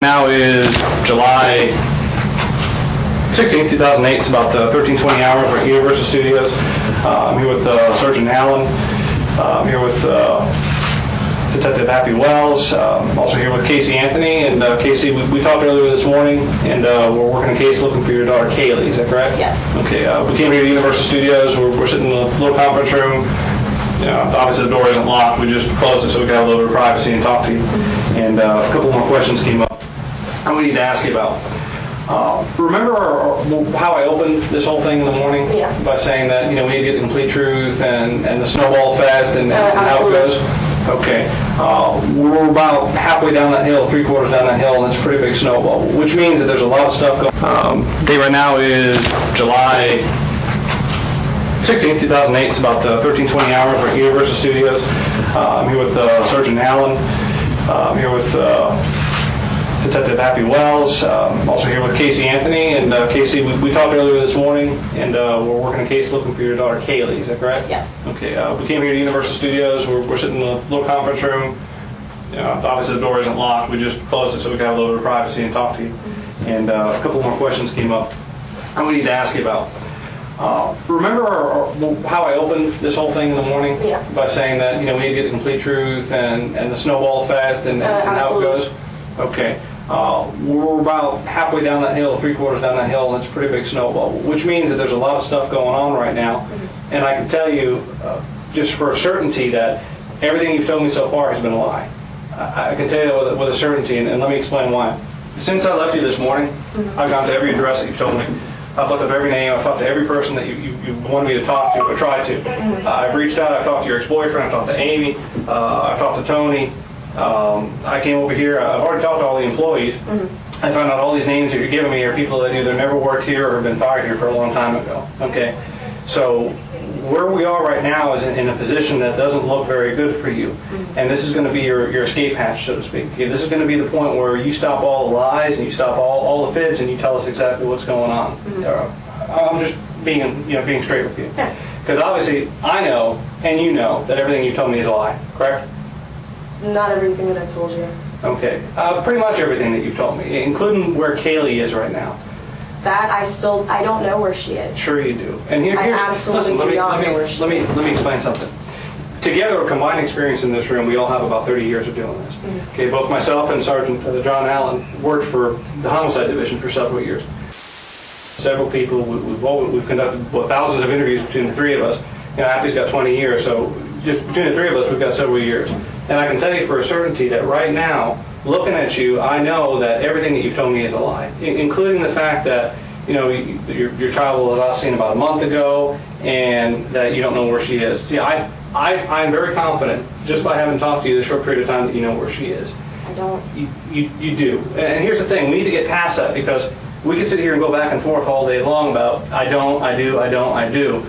Now is July 16th, 2008. It's about 13:20 hours. We're at Universal Studios. I'm here with Surgeon Allen. I'm here with Detective Happy Wells. I'm also here with Caylee Anthony. And Caylee, we talked earlier this morning, and we're working a case looking for your daughter Caylee. Is that correct? Yes. Okay. We came here to Universal Studios. We're sitting in a little conference room. You know, obviously the door isn't locked. We just closed it so we got a little bit of privacy and talk to you. And a couple more questions came up we need to ask you about. Remember how I opened this whole thing in the morning? Yeah. By saying that, we need to get the complete truth and the snowball effect and how it goes? Okay. We're about halfway down that hill, 3/4 down that hill, and it's a pretty big snowball, which means that there's a lot of stuff going on. Day right now is July 16th, 2008. It's about 13:20 hours. We're at Universal Studios. I'm here with Surgeon Allen. I'm here with Detective Happy Wells. I'm also here with Caylee Anthony. And Caylee, we talked earlier this morning, and we're working a case looking for your daughter Caylee. Is that correct? Yes. Okay. We came here to Universal Studios. We're sitting in a little conference room. Obviously the door isn't locked. We just closed it so we got a little bit of privacy and talk to you. And a couple more questions came up we need to ask you about. Remember how I opened this whole thing in the morning? Yeah. By saying that, we need to get the complete truth and the snowball effect and how it goes? Okay. We're about halfway down that hill, 3/4 down that hill, and it's a pretty big snowball, which means that there's a lot of stuff going on right now. And I can tell you, just for a certainty, that everything you've told me so far has been a lie. I can tell you with a certainty, and let me explain why. Since I left you this morning, I've gone to every address that you've told me. I've looked up every name. I've talked to every person that you wanted me to talk to or tried to. I've reached out. I've talked to your ex-boyfriend. I've talked to Amy. I've talked to Tony. I came over here. I've already talked to all the employees. I found out all these names that you're giving me are people that either never worked here or have been fired here for a long time ago. Okay, so where we are right now is in a position that doesn't look very good for you, and this is going to be your escape hatch, so to speak. Okay, this is going to be the point where you stop all the lies and you stop all the fibs and you tell us exactly what's going on. I'm just being straight with you, because obviously I know and you know that everything you told me is a lie. Correct? Not everything that I told you. Okay. Pretty much everything that you've told me, including where Caylee is right now. That I don't know where she is. Sure you do. And here's, absolutely listen, do not know where she is. Let me explain something. Together, a combined experience in this room, we all have about 30 years of doing this. Okay, both myself and Sergeant John Allen worked for the Homicide Division for several years. Several people, we've conducted thousands of interviews between the three of us. Happy's got 20 years, so just between the three of us, we've got several years. And I can tell you for a certainty that right now, looking at you, I know that everything that you've told me is a lie, including the fact that your child was last seen about a month ago, and that you don't know where she is. See, I'm very confident, just by having talked to you this short period of time, that you know where she is. I don't. You do. And here's the thing: we need to get past that, because we can sit here and go back and forth all day long about I don't, I do, I don't, I do.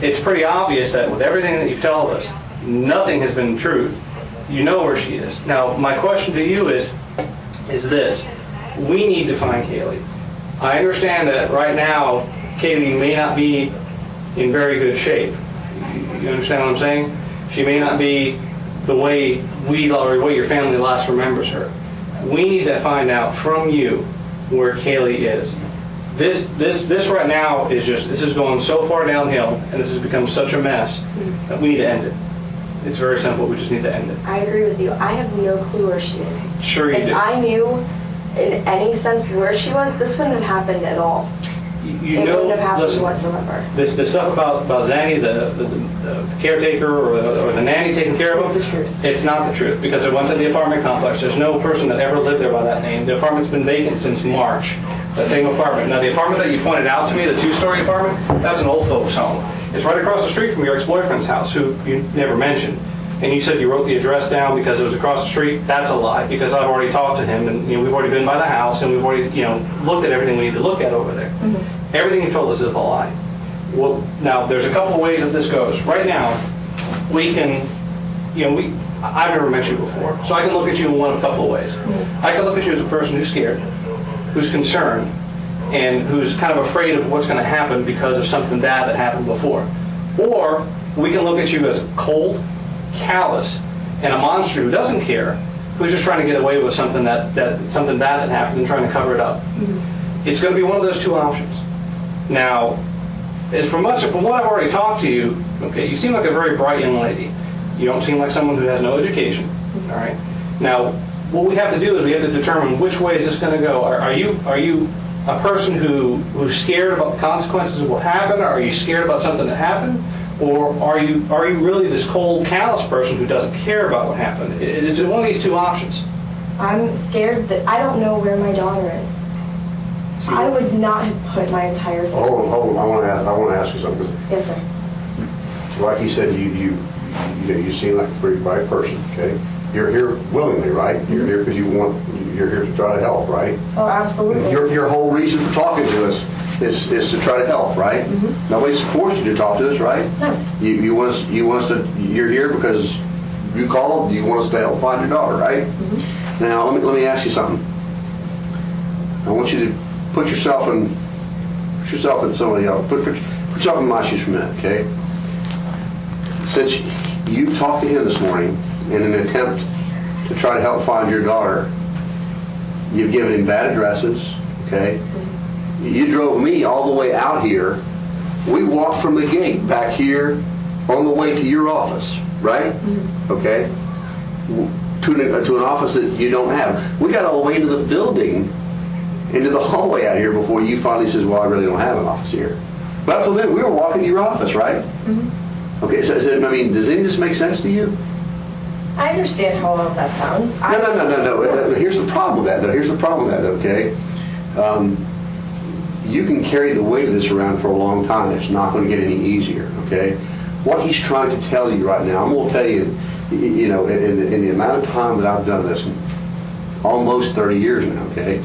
It's pretty obvious that with everything that you've told us, nothing has been truth. You know where she is. Now, my question to you is this: we need to find Caylee. I understand that right now, Caylee may not be in very good shape. You understand what I'm saying? She may not be the way your family last remembers her. We need to find out from you where Caylee is. This right now this is going so far downhill, and this has become such a mess that we need to end it. It's very simple. We just need to end it. I agree with you. I have no clue where she is. Sure you do. If I knew in any sense where she was, this wouldn't have happened at all. It wouldn't have happened whatsoever. This stuff about Zanny, the caretaker or the nanny taking care of him, it's the truth. It's not the truth, because I went to the apartment complex. There's no person that ever lived there by that name. The apartment's been vacant since March. That same apartment. Now, the apartment that you pointed out to me, the 2-story apartment, that's an old folks' home. It's right across the street from your ex-boyfriend's house, who you never mentioned. And you said you wrote the address down because it was across the street. That's a lie, because I've already talked to him, and we've already been by the house, and we've already looked at everything we need to look at over there. Everything you told us is a lie. Well, now there's a couple of ways that this goes. Right now, we can, I've never met you before, so I can look at you in one of a couple of ways. I can look at you as a person who's scared, who's concerned, and who's kind of afraid of what's going to happen because of something bad that happened before. Or we can look at you as cold, callous, and a monster who doesn't care who's just trying to get away with something something bad that happened and trying to cover it up. It's going to be one of those two options. Now, from what I've already talked to you, okay, you seem like a very bright young lady. You don't seem like someone who has no education. All right. Now, what we have to do is we have to determine which way is this going to go. Are you a person who's scared about the consequences of what happened? Or are you scared about something that happened? Or are you really this cold, callous person who doesn't care about what happened? It's one of these two options. I'm scared that I don't know where my daughter is. I would not have put my entire family. Hold on. I want to ask you something. Yes, sir. Like you said, you seem like a pretty bright person. Okay, you're here willingly, right? You're here because you're here to try to help, right? Oh, absolutely. Your whole reason for talking to us is to try to help, right? Nobody's forced you to talk to us, right? No. You want us to. You're here because you called. You want us to help find your daughter, right? Now let me ask you something. I want you to put yourself in somebody else. Put yourself in my shoes for a minute, okay? Since you talked to him this morning in an attempt to try to help find your daughter, you've given him bad addresses, okay? You drove me all the way out here. We walked from the gate back here on the way to your office, right? Okay? To an office that you don't have. We got all the way into the building, into the hallway out here before you finally says, well, I really don't have an office here. But up till then, we were walking to your office, right? Okay, so I mean, does any of this make sense to you? I understand how well that sounds. No. Here's the problem with that, though. Okay? You can carry the weight of this around for a long time. It's not going to get any easier, okay? What he's trying to tell you right now, I'm going to tell you, in the amount of time that I've done this, almost 30 years now, okay?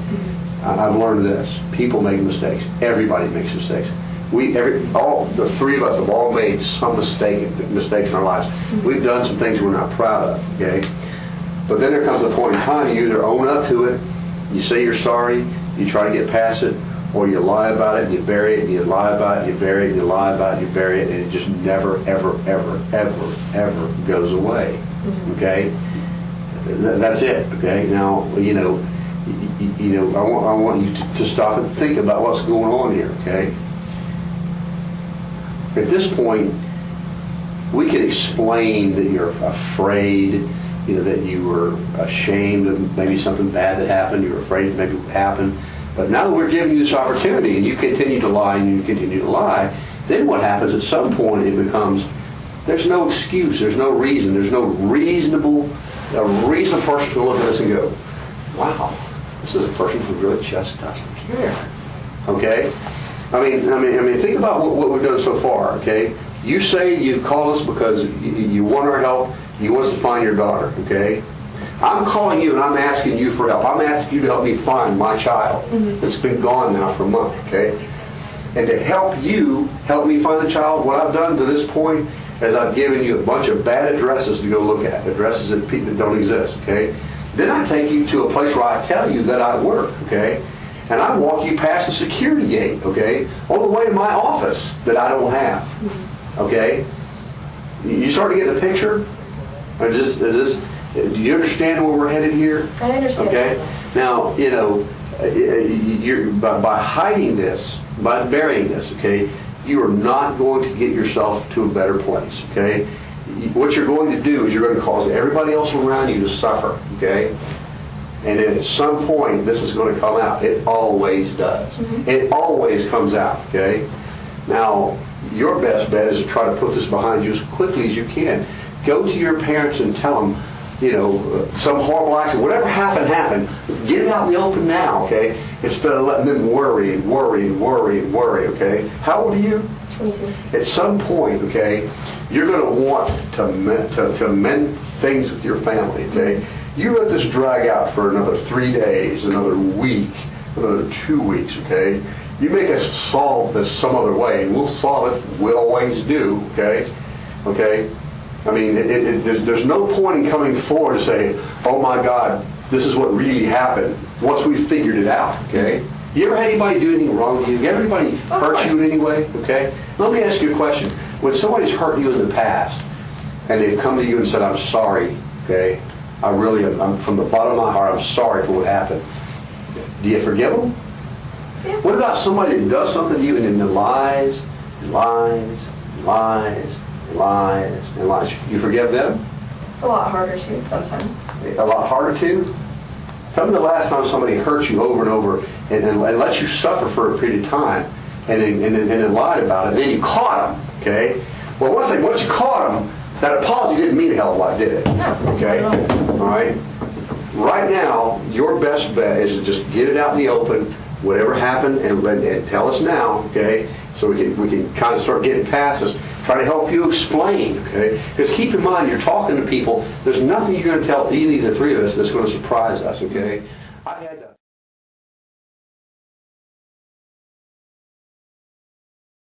I've learned this. People make mistakes. Everybody makes mistakes. The three of us have all made some mistakes in our lives. We've done some things we're not proud of, okay? But then there comes a point in time, you either own up to it, you say you're sorry, you try to get past it, or you lie about it, and you bury it, and you lie about it, you bury it, and you lie about it, you bury it, and it just never, ever, ever, ever, ever goes away, okay? That's it, okay? Now, I want you to stop and think about what's going on here, okay? At this point, we can explain that you're afraid, that you were ashamed of maybe something bad that happened, you were afraid maybe it would happen. But now that we're giving you this opportunity and you continue to lie and you continue to lie, then what happens at some point it becomes, there's no excuse, there's no reason, there's no reasonable person to look at us and go, wow, this is a person who really just doesn't care. Okay? I mean, think about what we've done so far, okay? You say you call us because you want our help, you want us to find your daughter, okay? I'm calling you and I'm asking you for help. I'm asking you to help me find my child that's been gone now for a month, okay? And to help me find the child, what I've done to this point is I've given you a bunch of bad addresses to go look at, addresses that don't exist, okay? Then I take you to a place where I tell you that I work, okay? And I walk you past the security gate, okay, on the way to my office that I don't have, okay? You start to get the picture? Or do you understand where we're headed here? I understand. Okay? Now, by hiding this, by burying this, okay, you are not going to get yourself to a better place, okay? What you're going to do is you're going to cause everybody else around you to suffer, okay? And at some point, this is going to come out. It always does. It always comes out, okay? Now, your best bet is to try to put this behind you as quickly as you can. Go to your parents and tell them, some horrible accident, whatever happened. Get it out in the open now, okay? Instead of letting them worry, okay? How old are you? 22. At some point, okay, you're going to want to mend things with your family, okay? You let this drag out for another 3 days, another week, another 2 weeks, okay? You make us solve this some other way, and we'll solve it. We always do, okay? Okay? I mean, there's no point in coming forward to say, oh my God, this is what really happened, once we've figured it out, okay? You ever had anybody do anything wrong to you? Ever anybody hurt you in any way, okay? Let me ask you a question. When somebody's hurt you in the past, and they've come to you and said, I'm sorry, okay? I really am, I'm from the bottom of my heart, I'm sorry for what happened. Do you forgive them? Yeah. What about somebody that does something to you and then lies, and lies, and lies, and lies, and lies? You forgive them? It's a lot harder too sometimes. A lot harder to? Tell me the last time somebody hurt you over and over and let you suffer for a period of time and then lied about it, and then you caught them, okay? Well, one thing, once you caught them, that apology didn't mean a hell of a lot, did it? No. Okay? All right? Right now, your best bet is to just get it out in the open, whatever happened, and tell us now, okay? So we can kind of start getting past this. Try to help you explain, okay? Because keep in mind, you're talking to people. There's nothing you're going to tell any of the three of us that's going to surprise us, okay? I had to